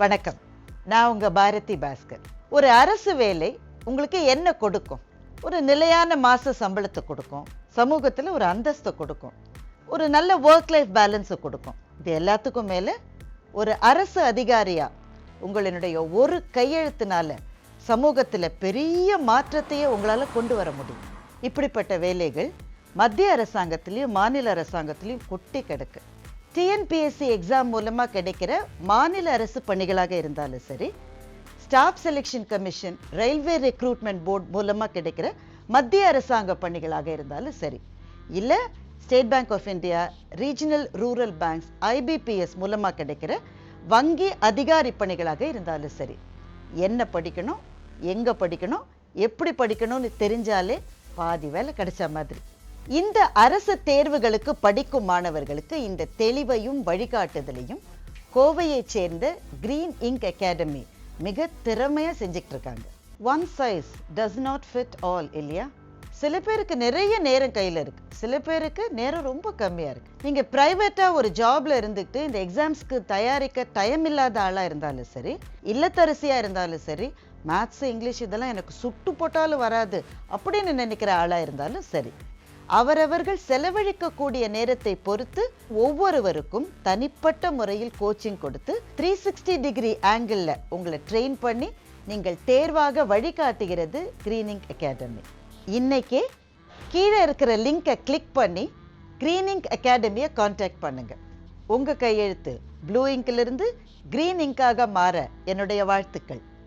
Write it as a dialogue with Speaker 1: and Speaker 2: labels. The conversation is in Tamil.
Speaker 1: வணக்கம். நான் உங்க பாரதி பாஸ்கர். ஒரு அரசு வேலை உங்களுக்கு என்ன கொடுக்கும்? ஒரு நிலையான மாச சம்பளத்தை கொடுக்கும், சமூகத்தில் ஒரு அந்தஸ்தை கொடுக்கும், ஒரு நல்ல ஒர்க் லைஃப் பேலன்ஸை கொடுக்கும். இது எல்லாத்துக்கும் மேலே ஒரு அரசு அதிகாரியா உங்களுடைய ஒரு கையெழுத்தினால சமூகத்தில் பெரிய மாற்றத்தையே உங்களால் கொண்டு வர முடியும். இப்படிப்பட்ட வேலைகள் மத்திய அரசாங்கத்திலையும் மாநில அரசாங்கத்திலையும் கொட்டி கிடக்கு. டிஎன்பிஎஸ்சி எக்ஸாம் மூலமாக கிடைக்கிற மாநில அரசு பணிகளாக இருந்தாலும் சரி, staff selection commission, railway recruitment board மூலமாக கிடைக்கிற மத்திய அரசாங்க பணிகளாக இருந்தாலும் சரி, இல்லை state bank of India, regional rural banks, IBPS மூலமாக கிடைக்கிற வங்கி அதிகாரி பணிகளாக இருந்தாலும் சரி, என்ன படிக்கணும், எங்கே படிக்கணும், எப்படி படிக்கணும்னு தெரிஞ்சாலே பாதி வேலை கிடைச்ச மாதிரி. இந்த அரசு தேர்வுகளுக்கு படிக்கும் மாணவர்களுக்கு இந்த தெளிவையும் வழிகாட்டுதலையும் கோவையை சேர்ந்த கிரீன் இங்க் அகாடமி மிக திறமையா செஞ்சுட்டு இருக்காங்க. One size does not fit all இல்லையா? சில பேருக்கு நிறைய நேரம் கையில் இருக்கு, சில பேருக்கு நேரம் ரொம்ப கம்மியா இருக்கு. நீங்க பிரைவேட்டா ஒரு ஜாப்ல இருந்துட்டு இந்த எக்ஸாம்ஸ்க்கு தயாரிக்க டைம் இல்லாத ஆளா இருந்தாலும் சரி, இல்லத்தரசியா இருந்தாலும் சரி, மேத்ஸ் இங்கிலீஷ் இதெல்லாம் எனக்கு சுட்டு போட்டாலும் வராது அப்படின்னு நினைக்கிற ஆளா இருந்தாலும் சரி, அவரவர்கள் செலவழிக்கக்கூடிய நேரத்தை பொறுத்து ஒவ்வொருவருக்கும் தனிப்பட்ட முறையில் கோச்சிங் கொடுத்து 360 டிகிரி ஆங்கிள் உங்களை ட்ரெயின் பண்ணி நீங்கள் தேர்வாக வழிகாட்டுகிறது கிரீன் இங்க் அகாடமி. இன்னைக்கே கீழே இருக்கிற லிங்கை கிளிக் பண்ணி கிரீன் இங்க் அகாடமியை கான்டாக்ட் பண்ணுங்க. உங்க கையெழுத்து ப்ளூ இங்கிலிருந்து கிரீன் இங்காக மாற என்னுடைய வாழ்த்துக்கள்.